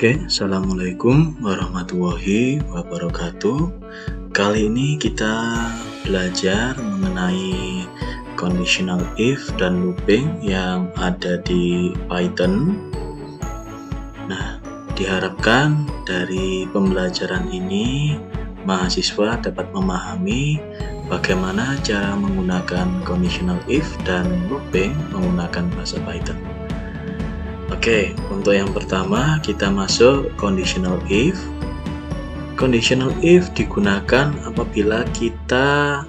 Assalamualaikum warahmatullahi wabarakatuh. Kali ini kita belajar mengenai conditional if dan looping yang ada di Python. Nah, diharapkan dari pembelajaran ini mahasiswa dapat memahami bagaimana cara menggunakan conditional if dan looping menggunakan bahasa Python. Untuk yang pertama kita masuk conditional if. Conditional if digunakan apabila kita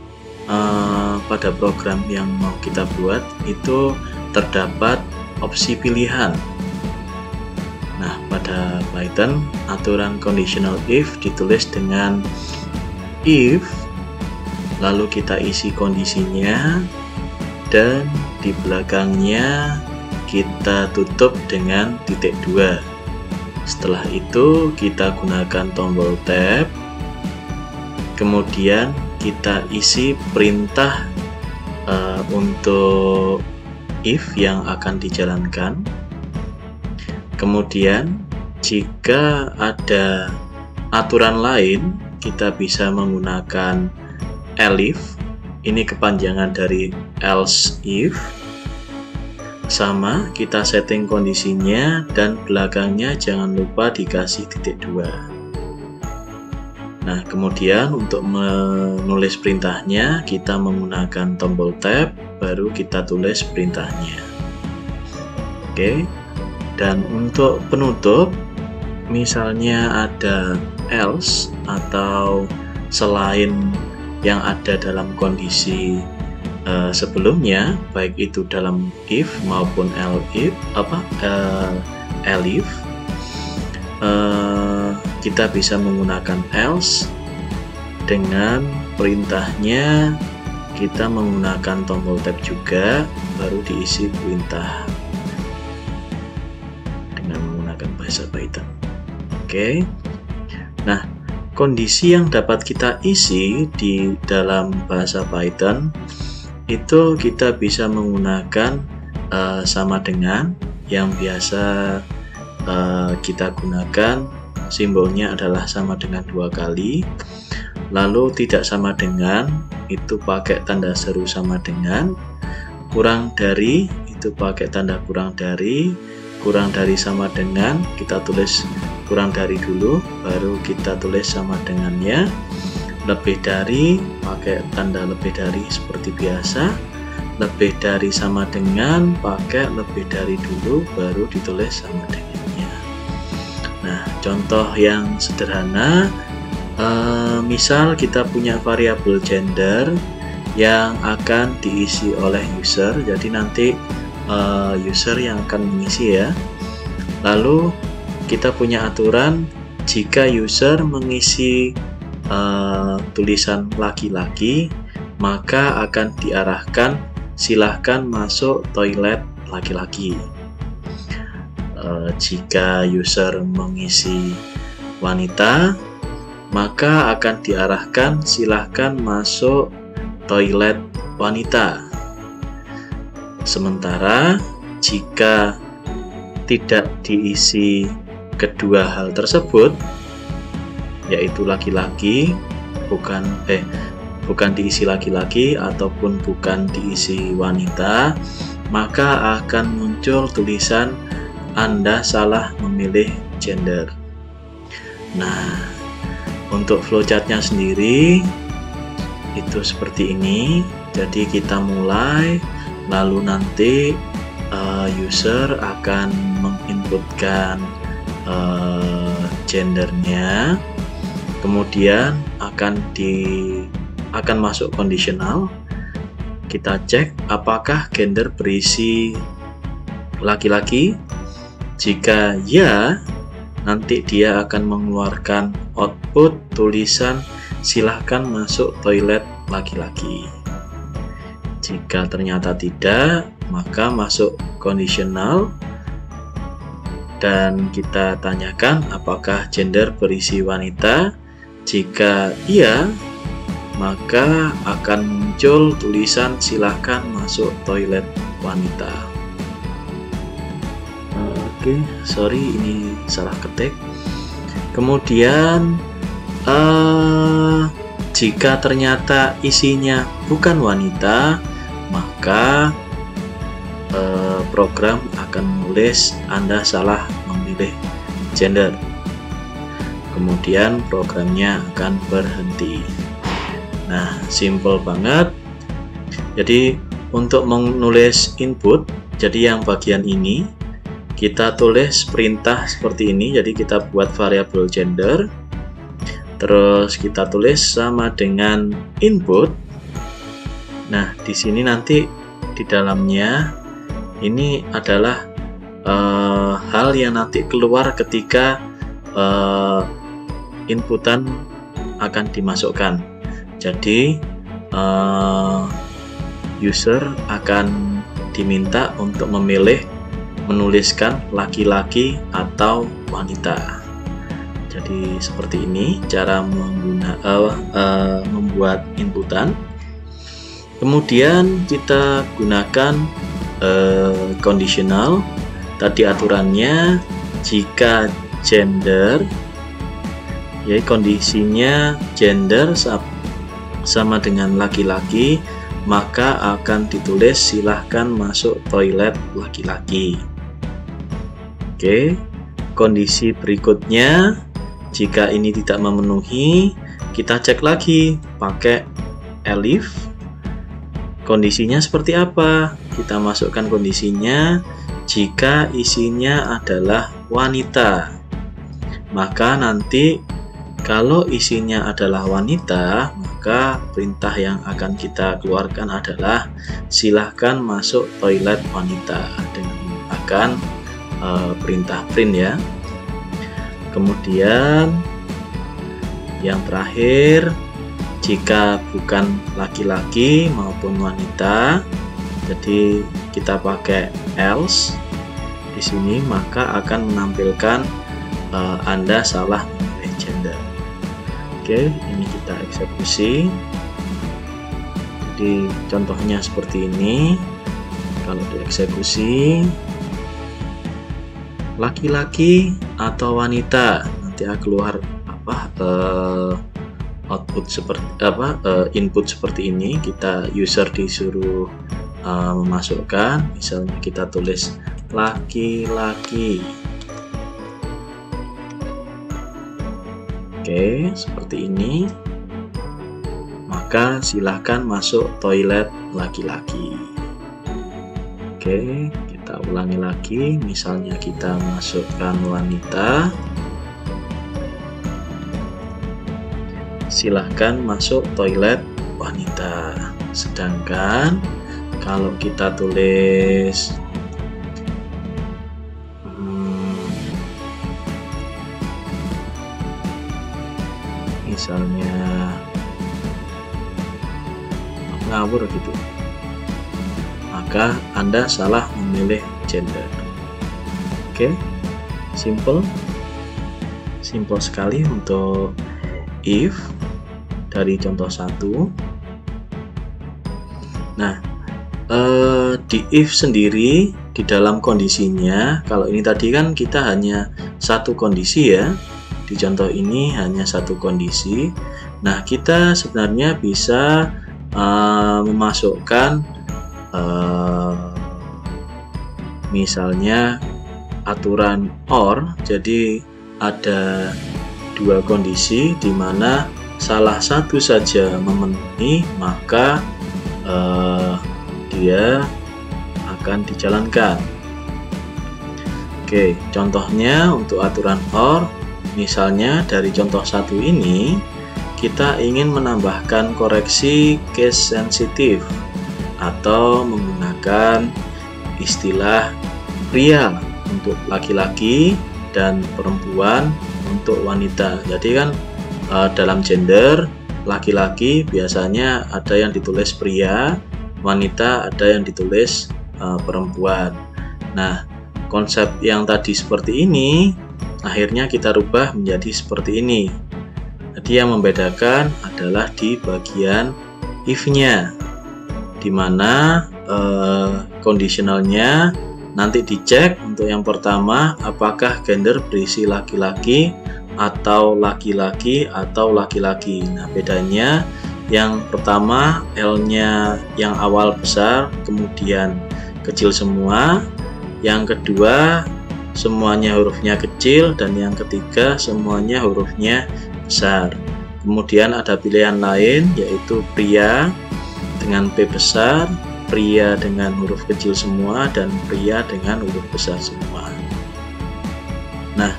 pada program yang mau kita buat itu terdapat opsi pilihan. Nah, pada Python aturan conditional if ditulis dengan if, lalu kita isi kondisinya, dan di belakangnya kita tutup dengan titik 2. Setelah itu kita gunakan tombol tab, kemudian kita isi perintah untuk if yang akan dijalankan. Kemudian jika ada aturan lain kita bisa menggunakan elif, ini kepanjangan dari else if. Sama, kita setting kondisinya dan belakangnya jangan lupa dikasih titik 2. Nah, kemudian untuk menulis perintahnya kita menggunakan tombol tab, baru kita tulis perintahnya. Dan untuk penutup, misalnya ada else atau selain yang ada dalam kondisi sebelumnya, baik itu dalam if maupun elif, kita bisa menggunakan else. Dengan perintahnya kita menggunakan tombol tab juga, baru diisi perintah dengan menggunakan bahasa Python. Nah, kondisi yang dapat kita isi di dalam bahasa Python itu kita bisa menggunakan sama dengan yang biasa kita gunakan, simbolnya adalah sama dengan 2 kali. Lalu tidak sama dengan itu pakai tanda seru sama dengan, kurang dari itu pakai tanda kurang dari sama dengan kita tulis kurang dari dulu, baru kita tulis sama dengannya. Lebih dari pakai tanda lebih dari seperti biasa, lebih dari sama dengan pakai lebih dari dulu, baru ditulis sama dengannya. Nah, contoh yang sederhana, misal kita punya variabel gender yang akan diisi oleh user, jadi nanti user yang akan mengisi ya. Lalu kita punya aturan jika user mengisi tulisan laki-laki, maka akan diarahkan silahkan masuk toilet laki-laki. Jika user mengisi wanita, maka akan diarahkan silahkan masuk toilet wanita. Sementara jika tidak diisi kedua hal tersebut, yaitu laki-laki bukan diisi laki-laki ataupun bukan diisi wanita, maka akan muncul tulisan Anda salah memilih gender. Nah, untuk flowchartnya sendiri itu seperti ini. Jadi kita mulai, lalu nanti user akan menginputkan gendernya, kemudian akan masuk kondisional. Kita cek apakah gender berisi laki-laki. Jika ya, nanti dia akan mengeluarkan output tulisan silahkan masuk toilet laki-laki. Jika ternyata tidak, maka masuk kondisional dan kita tanyakan apakah gender berisi wanita. Jika iya, maka akan muncul tulisan silahkan masuk toilet wanita. Oke, sorry ini salah ketik. Kemudian jika ternyata isinya bukan wanita, maka program akan menulis Anda salah memilih gender. Kemudian programnya akan berhenti. Nah, simple banget. Jadi untuk menulis input, jadi yang bagian ini kita tulis perintah seperti ini. Jadi kita buat variabel gender, terus kita tulis sama dengan input. Nah, di sini nanti di dalamnya ini adalah hal yang nanti keluar ketika inputan akan dimasukkan. Jadi user akan diminta untuk memilih menuliskan laki-laki atau wanita. Jadi seperti ini cara membuat inputan. Kemudian kita gunakan conditional. Tadi aturannya jika gender, ya kondisinya gender sama dengan laki-laki, maka akan ditulis silahkan masuk toilet laki-laki. Oke, kondisi berikutnya jika ini tidak memenuhi, kita cek lagi pakai elif. Kondisinya seperti apa? Kita masukkan kondisinya jika isinya adalah wanita, maka nanti kalau isinya adalah wanita, maka perintah yang akan kita keluarkan adalah silahkan masuk toilet wanita dengan menggunakan perintah print ya. Kemudian yang terakhir, jika bukan laki-laki maupun wanita, jadi kita pakai else di sini, maka akan menampilkan Anda salah memilih gender. Oke, ini kita eksekusi. Jadi contohnya seperti ini. Kalau dieksekusi laki-laki atau wanita, nanti akan keluar output seperti input seperti ini. Kita user disuruh memasukkan, misalnya kita tulis laki-laki. Oke, seperti ini. Maka silahkan masuk toilet laki-laki. Oke, kita ulangi lagi. Misalnya kita masukkan wanita. Silahkan masuk toilet wanita. Sedangkan kalau kita tulis misalnya ngawur gitu, maka Anda salah memilih gender. Oke, simple sekali untuk if dari contoh 1. Nah, di if sendiri di dalam kondisinya, kalau ini tadi kan kita hanya satu kondisi ya, di contoh ini hanya satu kondisi. Nah, kita sebenarnya bisa memasukkan misalnya aturan or. Jadi ada dua kondisi di mana salah satu saja memenuhi, maka dia akan dijalankan. Oke, contohnya untuk aturan or, misalnya dari contoh 1 ini kita ingin menambahkan koreksi case sensitif atau menggunakan istilah pria untuk laki-laki dan perempuan untuk wanita. Jadi kan dalam gender laki-laki biasanya ada yang ditulis pria, wanita ada yang ditulis perempuan. Nah, konsep yang tadi seperti ini akhirnya kita rubah menjadi seperti ini. Jadi yang membedakan adalah di bagian if-nya, di mana kondisionalnya nanti dicek untuk yang pertama apakah gender berisi laki-laki atau laki-laki atau laki-laki. Nah, bedanya yang pertama L-nya yang awal besar kemudian kecil semua, yang kedua semuanya hurufnya kecil, dan yang ketiga semuanya hurufnya besar. Kemudian ada pilihan lain yaitu pria dengan P besar, pria dengan huruf kecil semua, dan pria dengan huruf besar semua. Nah,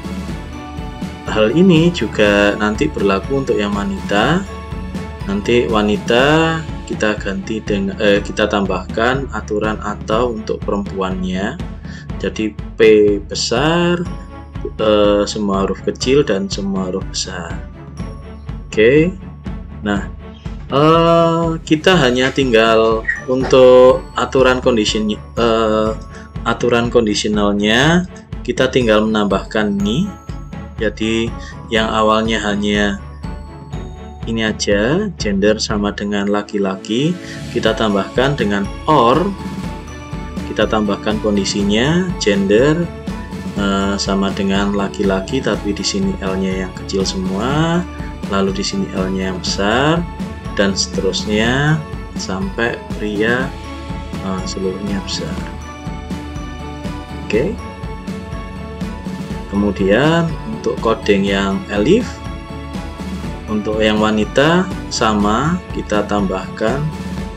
hal ini juga nanti berlaku untuk yang wanita. Nanti wanita kita ganti dengan kita tambahkan aturan atau untuk perempuannya. Jadi P besar, semua huruf kecil dan semua huruf besar. Oke. Nah, kita hanya tinggal untuk aturan kondisionalnya kita tinggal menambahkan ini. Jadi yang awalnya hanya ini aja, gender sama dengan laki-laki, kita tambahkan dengan or, kita tambahkan kondisinya gender sama dengan laki-laki, tapi di sini L-nya yang kecil semua, lalu di sini L-nya yang besar, dan seterusnya sampai pria seluruhnya besar. Oke. Kemudian untuk coding yang elif, untuk yang wanita sama, kita tambahkan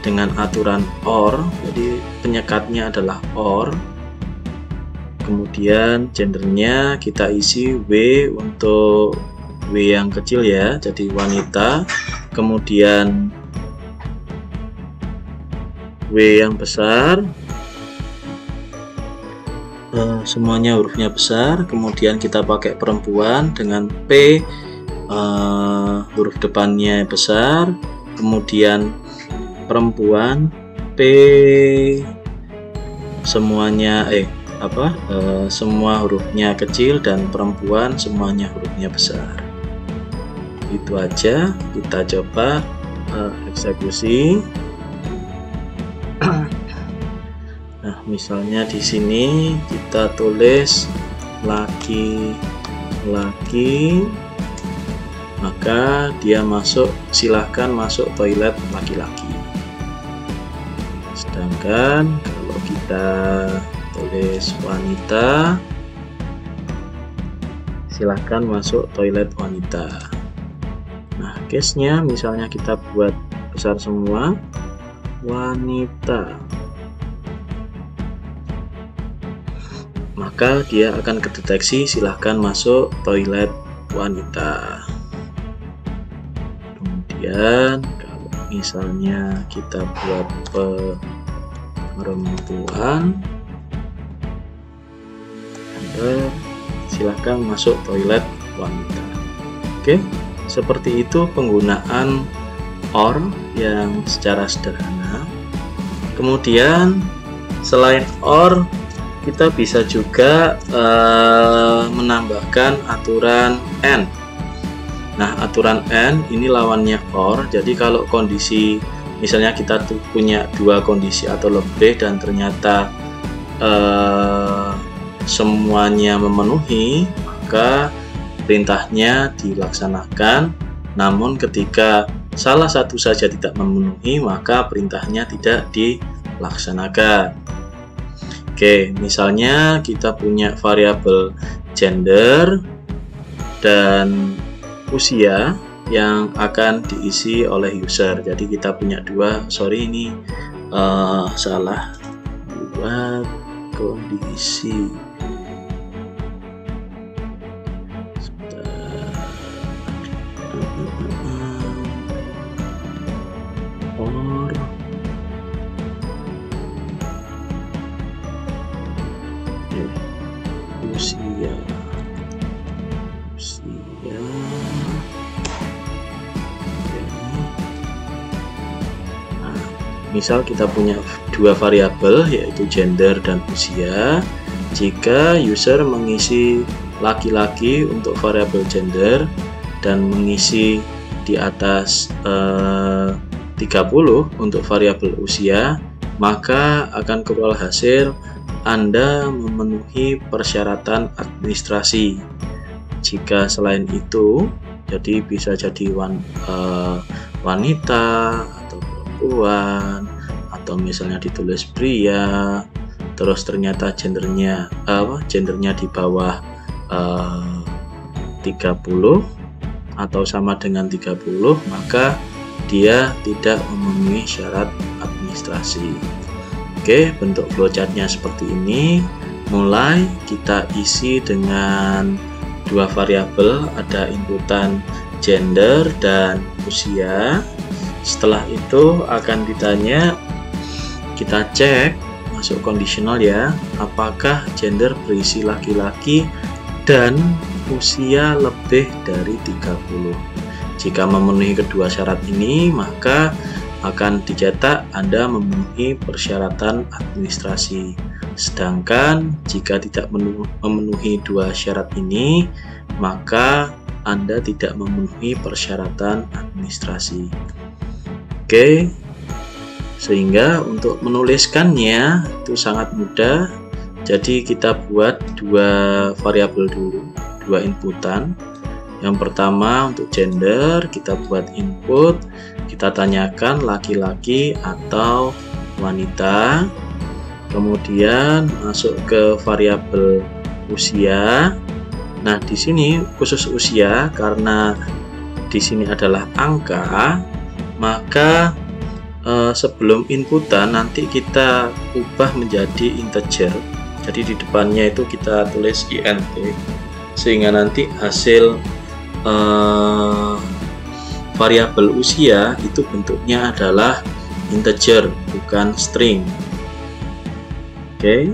dengan aturan or, jadi penyekatnya adalah or. Kemudian gendernya kita isi W untuk W yang kecil ya, jadi wanita. Kemudian W yang besar, semuanya hurufnya besar. Kemudian kita pakai perempuan dengan P, huruf depannya besar. Kemudian perempuan P semuanya semua hurufnya kecil, dan perempuan semuanya hurufnya besar. Itu aja, kita coba eksekusi. Nah, misalnya di sini kita tulis laki-laki, maka dia silahkan masuk toilet laki-laki. Sedangkan kalau kita tulis wanita, silahkan masuk toilet wanita. Nah, case-nya misalnya kita buat besar semua, wanita, maka dia akan kedeteksi silahkan masuk toilet wanita. Kemudian kalau misalnya kita buat perempuan, silahkan masuk toilet wanita. Oke, seperti itu penggunaan or yang secara sederhana. Kemudian selain or, kita bisa juga menambahkan aturan and. Nah, aturan and ini lawannya or. Jadi kalau kondisi misalnya kita punya dua kondisi atau lebih dan ternyata semuanya memenuhi, maka perintahnya dilaksanakan. Namun ketika salah satu saja tidak memenuhi, maka perintahnya tidak dilaksanakan. Oke, misalnya kita punya variabel gender dan usia yang akan diisi oleh user. Jadi kita punya dua, ini salah, buat kondisi. Usia. Nah, misal kita punya dua variabel yaitu gender dan usia. Jika user mengisi laki-laki untuk variabel gender dan mengisi di atas 30 untuk variabel usia, maka akan keluar hasil Anda memenuhi persyaratan administrasi. Jika selain itu, jadi bisa jadi wanita atau perempuan, atau misalnya ditulis pria, terus ternyata gendernya di bawah 30 atau sama dengan 30, maka dia tidak memenuhi syarat administrasi. Oke, bentuk flowchartnya seperti ini. Mulai kita isi dengan dua variabel, ada inputan gender dan usia. Setelah itu akan ditanya, kita cek masuk kondisional ya, apakah gender berisi laki-laki dan usia lebih dari 30. Jika memenuhi kedua syarat ini, maka akan dicetak Anda memenuhi persyaratan administrasi. Sedangkan jika tidak memenuhi dua syarat ini, maka Anda tidak memenuhi persyaratan administrasi. Oke, sehingga untuk menuliskannya itu sangat mudah. Jadi kita buat dua variabel dulu, dua inputan. Yang pertama untuk gender, kita buat input, kita tanyakan laki-laki atau wanita. Kemudian masuk ke variabel usia. Nah, di sini khusus usia karena di sini adalah angka, maka sebelum inputan nanti kita ubah menjadi integer. Jadi di depannya itu kita tulis int, sehingga nanti hasil variabel usia itu bentuknya adalah integer, bukan string. Oke,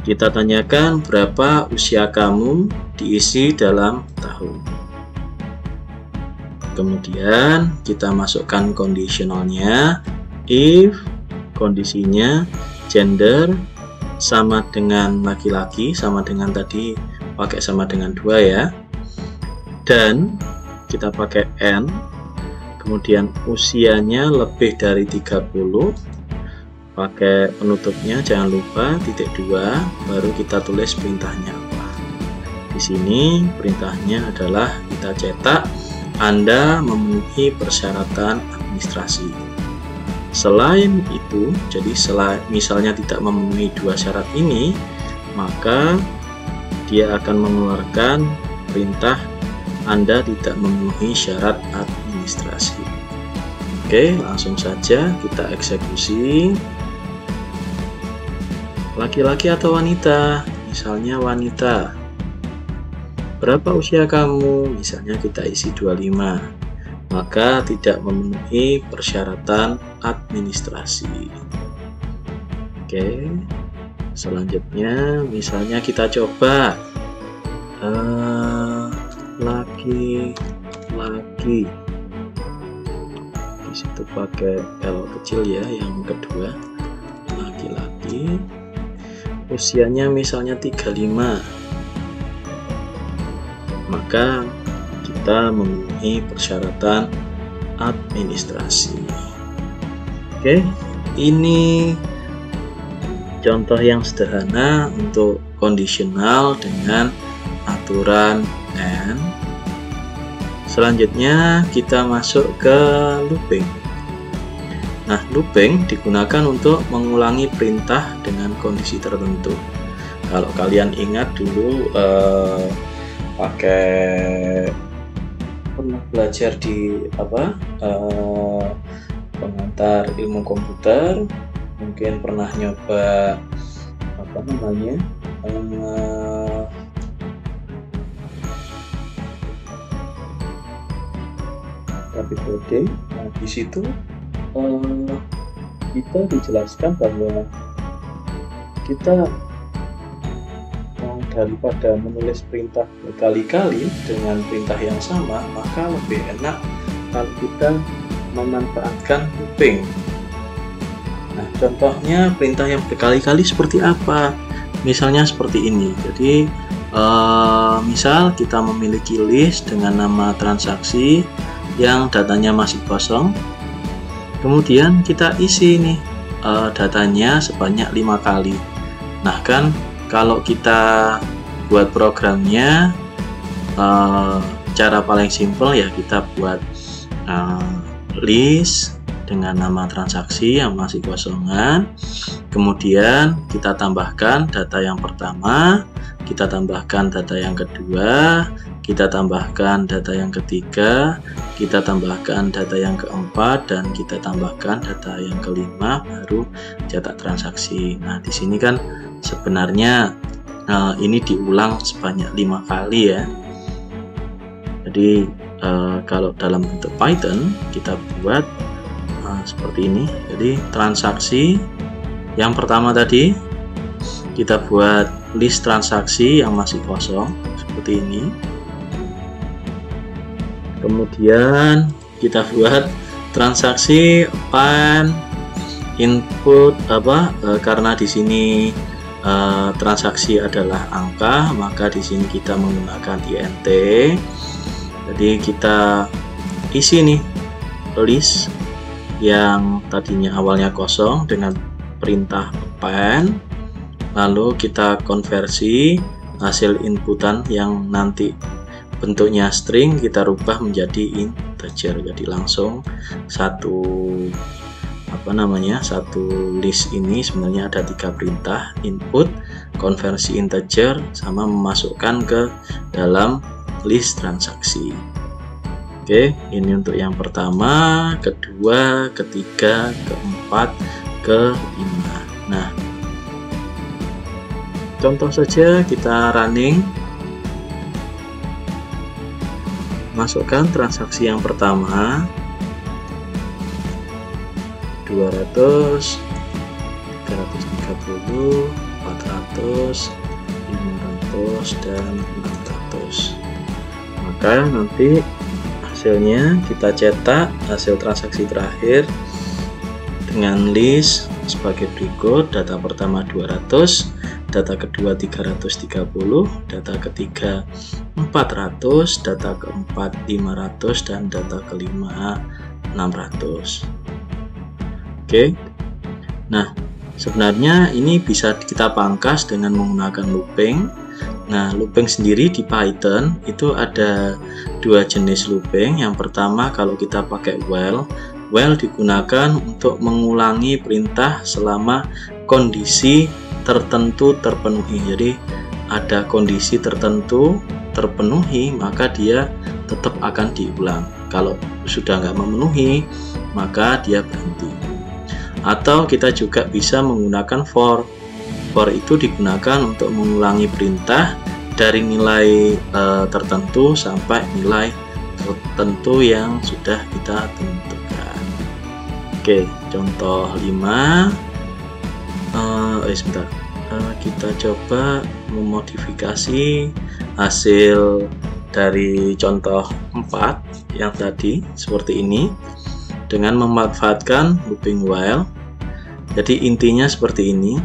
kita tanyakan berapa usia kamu, diisi dalam tahun. Kemudian kita masukkan kondisionalnya, if kondisinya gender sama dengan laki-laki, sama dengan tadi pakai sama dengan 2 ya, dan kita pakai n, kemudian usianya lebih dari 30, pakai penutupnya jangan lupa titik 2, baru kita tulis perintahnya apa. Di sini perintahnya adalah kita cetak Anda memenuhi persyaratan administrasi. Selain itu, jadi misalnya tidak memenuhi dua syarat ini, maka dia akan mengeluarkan perintah Anda tidak memenuhi syarat administrasi. Oke, langsung saja kita eksekusi. Laki-laki atau wanita? Misalnya wanita. Berapa usia kamu? Misalnya kita isi 25. Maka tidak memenuhi persyaratan administrasi. Oke, selanjutnya misalnya kita coba laki-laki, di situ pakai L kecil ya, yang kedua laki-laki, usianya misalnya 35, maka kita memenuhi persyaratan administrasi. Oke, ini contoh yang sederhana untuk kondisional dengan aturan and. Selanjutnya kita masuk ke looping. Nah, looping digunakan untuk mengulangi perintah dengan kondisi tertentu. Kalau kalian ingat dulu pernah belajar di pengantar ilmu komputer, mungkin pernah nyoba rapid coding. Nah, di situ kita dijelaskan bahwa kita daripada menulis perintah berkali-kali dengan perintah yang sama, maka lebih enak kalau kita memanfaatkan looping. Nah, contohnya perintah yang berkali-kali seperti apa? Misalnya seperti ini. Jadi misal kita memiliki list dengan nama transaksi yang datanya masih kosong, kemudian kita isi nih datanya sebanyak 5 kali. Nah kan kalau kita buat programnya, cara paling simpel ya kita buat list dengan nama transaksi yang masih kosongan, kemudian kita tambahkan data yang pertama, kita tambahkan data yang kedua, kita tambahkan data yang ketiga, kita tambahkan data yang keempat, dan kita tambahkan data yang kelima, baru cetak transaksi. Nah di sini kan sebenarnya ini diulang sebanyak 5 kali ya. Jadi kalau dalam bentuk Python kita buat seperti ini. Jadi transaksi yang pertama tadi kita buat list transaksi yang masih kosong seperti ini. Kemudian kita buat transaksi append input karena di sini transaksi adalah angka, maka di sini kita menggunakan int. Jadi kita isi nih list yang tadinya awalnya kosong dengan perintah append, lalu kita konversi hasil inputan yang nanti bentuknya string kita rubah menjadi integer. Jadi langsung satu list ini sebenarnya ada 3 perintah, input, konversi integer, sama memasukkan ke dalam list transaksi. Oke, ini untuk yang pertama, kedua, ketiga, keempat, kelima. Nah, contoh saja kita running, masukkan transaksi yang pertama 200, 330, 400, 500, dan 600. Maka nanti hasilnya kita cetak hasil transaksi terakhir dengan list sebagai berikut: data pertama 200, data kedua 330, data ketiga 400, data keempat 500, dan data kelima 600. Oke. Nah, sebenarnya ini bisa kita pangkas dengan menggunakan looping. Nah, looping sendiri di Python itu ada 2 jenis looping. Yang pertama, kalau kita pakai while digunakan untuk mengulangi perintah selama kondisi tertentu terpenuhi. Jadi ada kondisi tertentu terpenuhi, maka dia tetap akan diulang. Kalau sudah nggak memenuhi, maka dia berhenti. Atau kita juga bisa menggunakan for. For itu digunakan untuk mengulangi perintah dari nilai tertentu sampai nilai tertentu yang sudah kita tentukan. Oke, contoh 5. Sebentar. Kita coba memodifikasi hasil dari contoh 4 yang tadi seperti ini dengan memanfaatkan looping while. Jadi intinya seperti ini.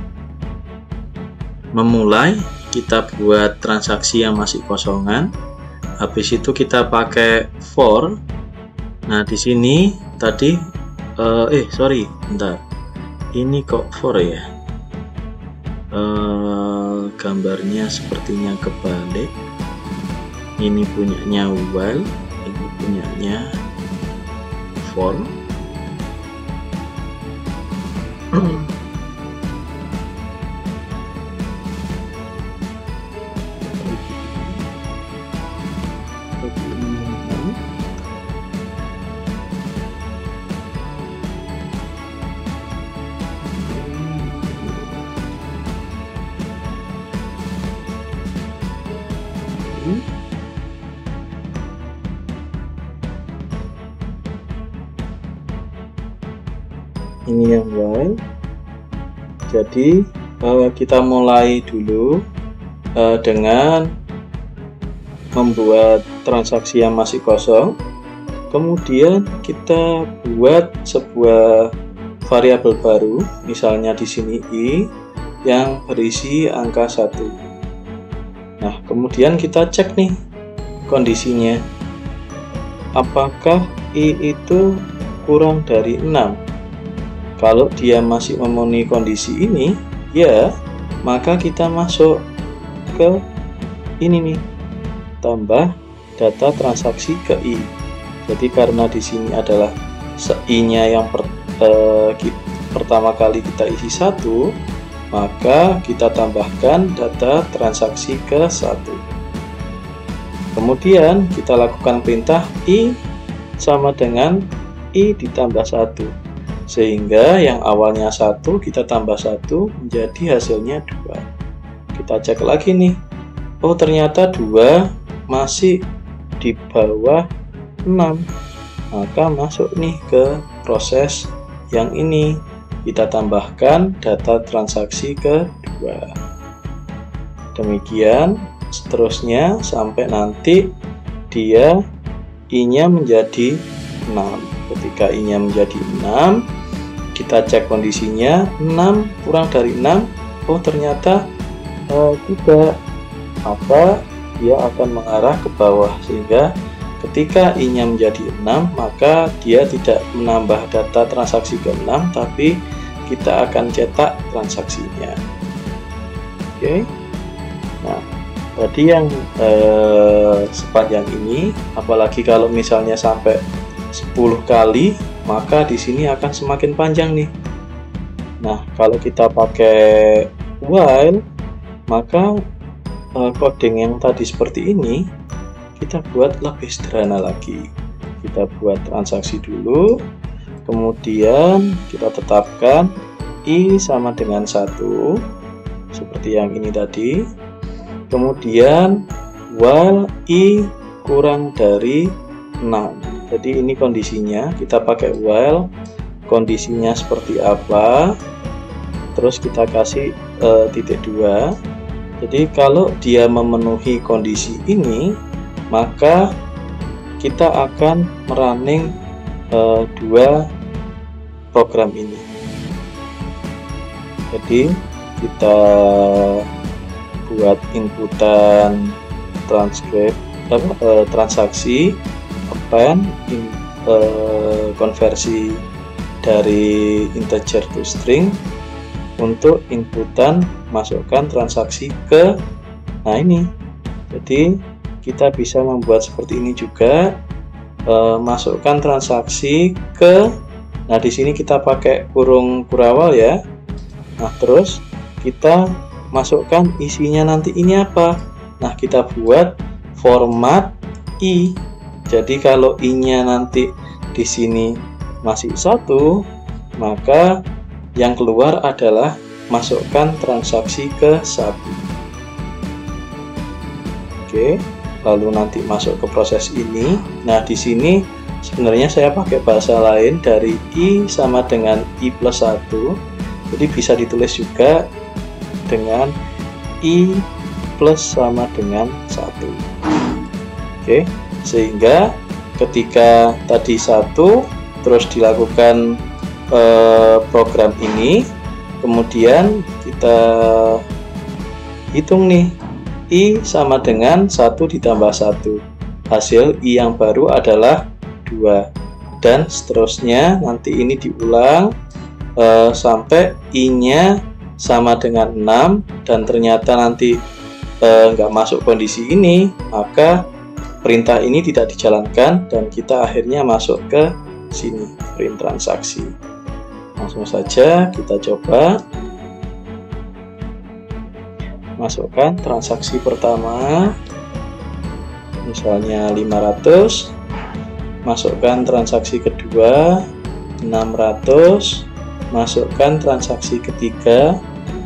Memulai, kita buat transaksi yang masih kosongan, habis itu kita pakai for. Nah di sini tadi bentar, ini kok for ya, gambarnya sepertinya kebalik. Ini punyanya while, ini punyanya for. Ini yang while. Jadi kita mulai dulu dengan membuat transaksi yang masih kosong, kemudian kita buat sebuah variabel baru, misalnya di sini i yang berisi angka 1. Nah kemudian kita cek nih kondisinya, apakah i itu kurang dari 6. Kalau dia masih memenuhi kondisi ini, ya maka kita masuk ke ini nih, tambah data transaksi ke I. Jadi karena di sini adalah I-nya yang pertama kali kita isi 1, maka kita tambahkan data transaksi ke 1. Kemudian kita lakukan perintah I sama dengan I ditambah 1, sehingga yang awalnya 1 kita tambah 1 menjadi hasilnya 2. Kita cek lagi nih, oh ternyata 2 masih di bawah 6, maka masuk nih ke proses yang ini, kita tambahkan data transaksi ke-2. Demikian seterusnya sampai nanti dia I-nya menjadi 6. Ketika I-nya menjadi 6, kita cek kondisinya, 6 kurang dari 6, oh ternyata tidak, maka dia akan mengarah ke bawah, sehingga ketika I-nya menjadi 6, maka dia tidak menambah data transaksi ke-6, tapi kita akan cetak transaksinya. Oke. Nah, tadi yang sepanjang ini, apalagi kalau misalnya sampai 10 kali, maka di sini akan semakin panjang nih. Nah, kalau kita pakai while, maka coding yang tadi seperti ini kita buat lebih sederhana lagi. Kita buat transaksi dulu, kemudian kita tetapkan I sama dengan 1 seperti yang ini tadi. Kemudian while I kurang dari 6. Jadi ini kondisinya, kita pakai while, kondisinya seperti apa, terus kita kasih titik 2. Jadi kalau dia memenuhi kondisi ini, maka kita akan merunning 2 program ini. Jadi kita buat inputan transaksi, append konversi dari integer to string, untuk inputan masukkan transaksi ke, nah ini. Jadi kita bisa membuat seperti ini juga, masukkan transaksi ke, nah di sini kita pakai kurung kurawal ya. Nah terus kita masukkan isinya nanti ini apa, nah kita buat format I. Jadi kalau I-nya nanti di sini masih 1, maka yang keluar adalah masukkan transaksi ke 1. Oke, lalu nanti masuk ke proses ini. Nah di sini sebenarnya saya pakai bahasa lain dari I sama dengan I plus 1, jadi bisa ditulis juga dengan I plus sama dengan 1. Oke, sehingga ketika tadi 1 terus dilakukan program ini, kemudian kita hitung nih, I sama dengan 1 ditambah 1, hasil I yang baru adalah 2, dan seterusnya nanti ini diulang sampai I-nya sama dengan 6, dan ternyata nanti nggak masuk kondisi ini, maka perintah ini tidak dijalankan dan kita akhirnya masuk ke sini, print transaksi. Langsung saja kita coba masukkan transaksi pertama, misalnya 500, masukkan transaksi kedua 600, masukkan transaksi ketiga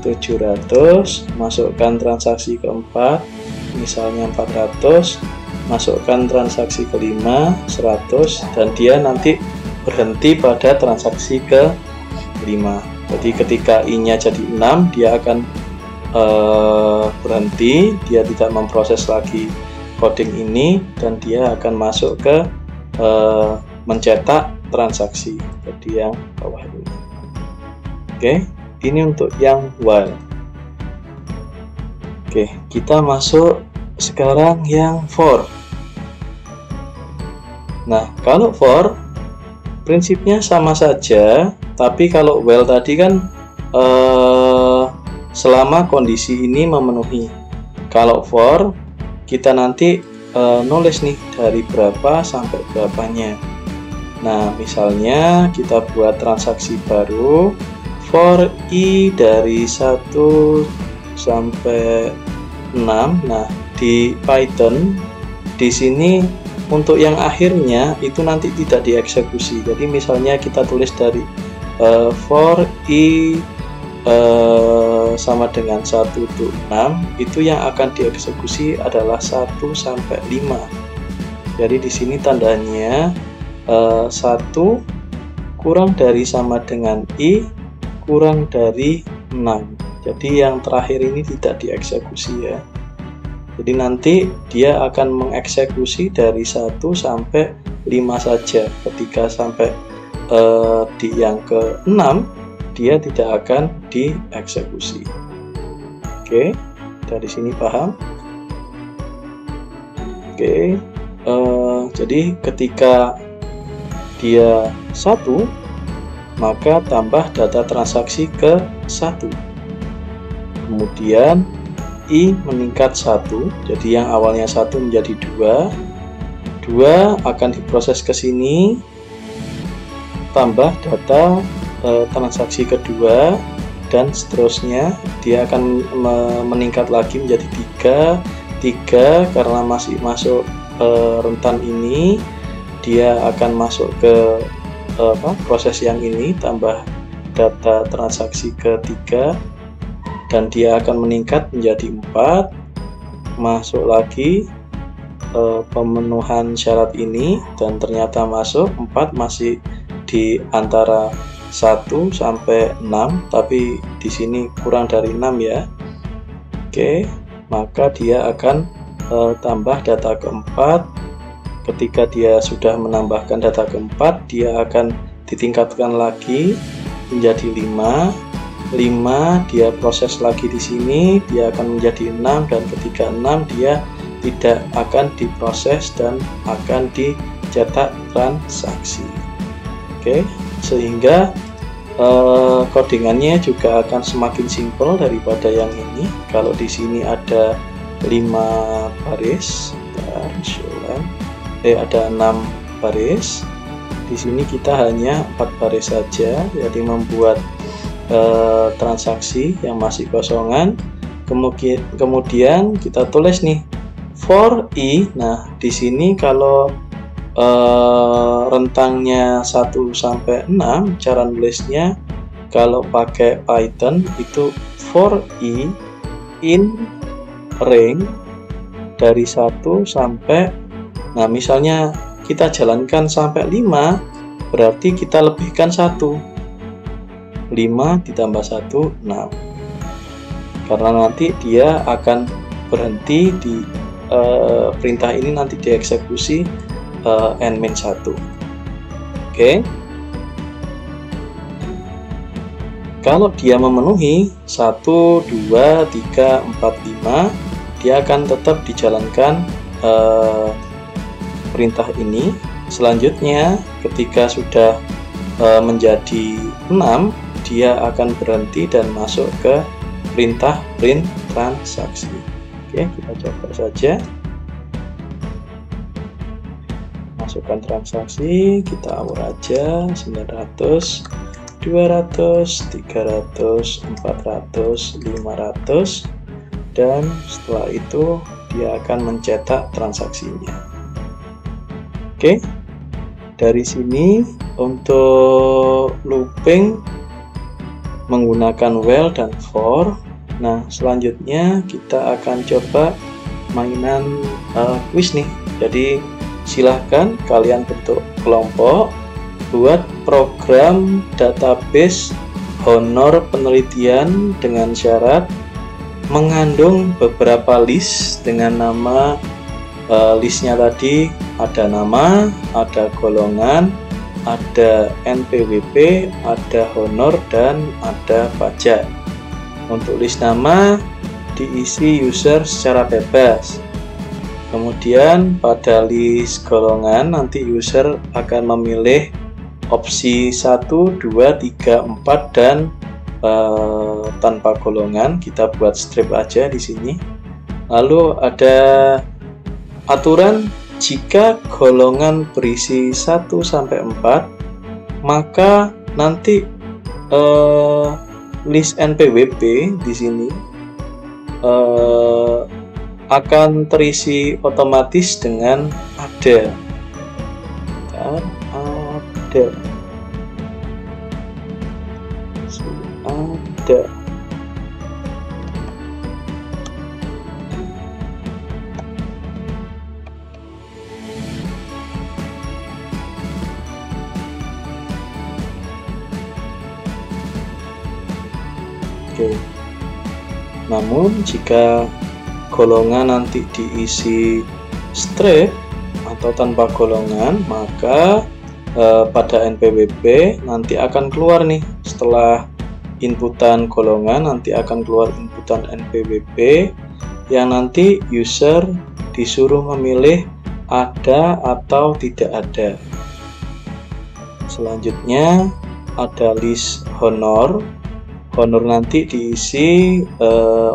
700, masukkan transaksi keempat misalnya 400, masukkan transaksi kelima 100, dan dia nanti berhenti pada transaksi ke 5. Jadi ketika I-nya jadi 6, dia akan berhenti, dia tidak memproses lagi coding ini, dan dia akan masuk ke mencetak transaksi, jadi yang bawah ini. Oke, ini untuk yang while. Oke, kita masuk sekarang yang for. Nah, kalau for prinsipnya sama saja, tapi kalau while tadi kan selama kondisi ini memenuhi. Kalau for, kita nanti nulis nih dari berapa sampai berapanya. Nah, misalnya kita buat transaksi baru for i dari 1 sampai 6. Nah, di Python di sini untuk yang akhirnya itu nanti tidak dieksekusi. Jadi misalnya kita tulis dari for i sama dengan 1 to 6, itu yang akan dieksekusi adalah 1 sampai 5. Jadi di sini tandanya 1 kurang dari sama dengan i kurang dari 6. Jadi yang terakhir ini tidak dieksekusi ya. Jadi nanti dia akan mengeksekusi dari 1 sampai 5 saja. Ketika sampai di yang ke-6, dia tidak akan dieksekusi. Oke, dari sini paham? Oke, jadi ketika dia 1, maka tambah data transaksi ke 1. Kemudian i meningkat 1, jadi yang awalnya 1 menjadi 2. 2 akan diproses ke sini, tambah data transaksi kedua, dan seterusnya. Dia akan meningkat lagi menjadi 3 karena masih masuk rentan ini. Dia akan masuk ke proses yang ini, tambah data transaksi ketiga, dan dia akan meningkat menjadi 4, masuk lagi pemenuhan syarat ini, dan ternyata masuk 4, masih di antara 1 sampai 6, tapi di sini kurang dari 6 ya. Oke, maka dia akan tambah data keempat. Ketika dia sudah menambahkan data keempat, dia akan ditingkatkan lagi menjadi 5. Dia proses lagi di sini, dia akan menjadi 6, dan ketika 6 dia tidak akan diproses dan akan dicetak transaksi. Oke, sehingga codingannya juga akan semakin simpel daripada yang ini. Kalau di sini ada 5 baris, ada 6 baris. Di sini kita hanya 4 baris saja, jadi membuat transaksi yang masih kosongan. Kemudian kita tulis nih for i. Nah, di sini kalau rentangnya 1 sampai 6, cara nulisnya kalau pakai Python itu for i in range dari 1 sampai, nah misalnya kita jalankan sampai 5, berarti kita lebihkan 1. 5 ditambah 1, 6. Karena nanti dia akan berhenti di perintah ini, nanti dieksekusi n-1. Oke. Kalau dia memenuhi 1, 2, 3, 4, 5, dia akan tetap dijalankan perintah ini. Selanjutnya ketika sudah menjadi 6, dia akan berhenti dan masuk ke perintah print transaksi. Oke, kita coba saja. Masukkan transaksi, kita atur aja 900, 200, 300, 400, 500, dan setelah itu dia akan mencetak transaksinya. Oke, dari sini untuk looping menggunakan while dan for. Nah, selanjutnya kita akan coba mainan quiz nih. Jadi silahkan kalian bentuk kelompok, buat program database honor penelitian dengan syarat mengandung beberapa list dengan nama listnya tadi ada nama, ada golongan, ada NPWP, ada honor, dan ada pajak. Untuk list nama diisi user secara bebas. Kemudian pada list golongan nanti user akan memilih opsi 1, 2, 3, 4, dan tanpa golongan, kita buat strip aja di sini. Lalu ada aturan jika golongan berisi 1 sampai 4, maka nanti list NPWP di sini akan terisi otomatis dengan ada. Oke. Namun jika golongan nanti diisi strip atau tanpa golongan, maka pada NPWP nanti akan keluar nih, setelah inputan golongan nanti akan keluar inputan NPWP yang nanti user disuruh memilih ada atau tidak ada. Selanjutnya ada list honor. Honor nanti diisi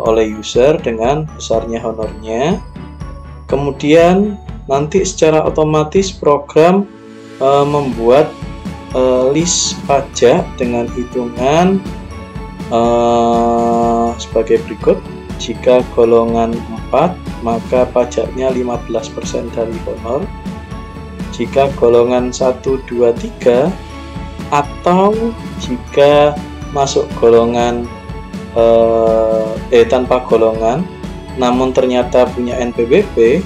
oleh user dengan besarnya honornya. Kemudian nanti secara otomatis program membuat list pajak dengan hitungan sebagai berikut. Jika golongan 4, maka pajaknya 15% dari honor. Jika golongan 1, 2, 3, atau jika masuk golongan tanpa golongan namun ternyata punya NPWP,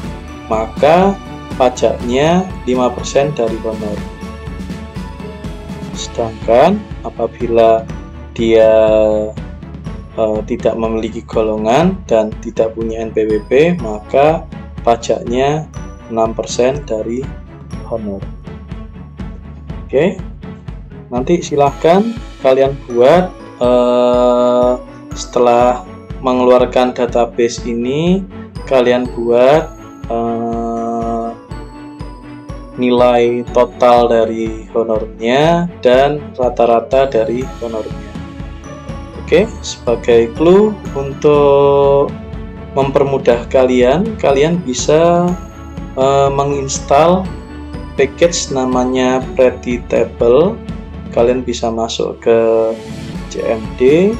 maka pajaknya 5% dari honor. Sedangkan apabila dia tidak memiliki golongan dan tidak punya NPWP, maka pajaknya 6% dari honor. Oke, nanti silahkan kalian buat setelah mengeluarkan database ini, kalian buat nilai total dari honornya dan rata-rata dari honornya. Oke, sebagai clue untuk mempermudah kalian bisa menginstal package namanya Pretty Table. Kalian bisa masuk ke CMD,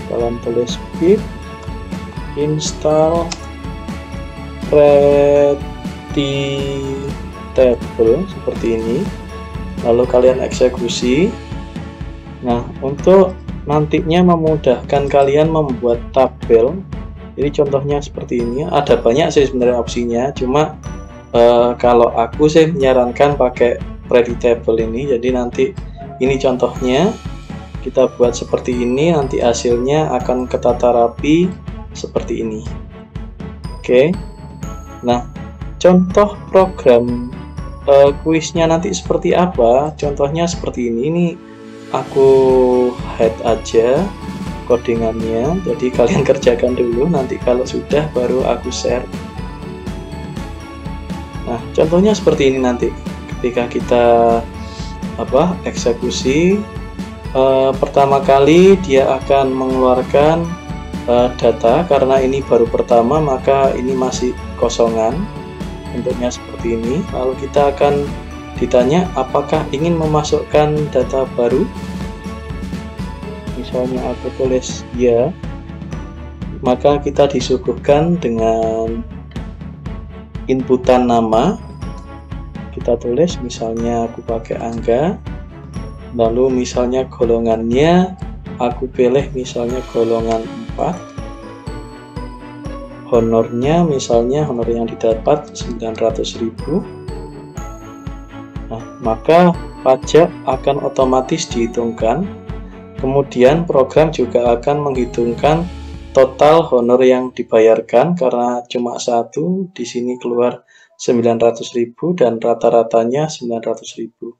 kalian tulis pip install Pretty Table seperti ini, lalu kalian eksekusi. Nah, untuk nantinya memudahkan kalian membuat tabel, jadi contohnya seperti ini. Ada banyak sih sebenarnya opsinya, cuma kalau aku sih menyarankan pakai Pretty Table ini. Jadi nanti ini contohnya, kita buat seperti ini, nanti hasilnya akan ketata rapi seperti ini. Oke, nah contoh program kuisnya nanti seperti apa, contohnya seperti ini. Ini aku hide aja codingannya, jadi kalian kerjakan dulu, nanti kalau sudah baru aku share. Nah, contohnya seperti ini nanti ketika kita eksekusi. Pertama kali dia akan mengeluarkan data, karena ini baru pertama maka ini masih kosongan, bentuknya seperti ini. Lalu kita akan ditanya apakah ingin memasukkan data baru. Misalnya aku tulis ya, maka kita disuguhkan dengan inputan nama. Kita tulis misalnya aku pakai angka, lalu misalnya golongannya aku pilih misalnya golongan 4, honornya misalnya honor yang didapat 900.000. Nah, maka pajak akan otomatis dihitungkan. Kemudian program juga akan menghitungkan total honor yang dibayarkan, karena cuma satu, di sini keluar 900.000 dan rata-ratanya 900.000.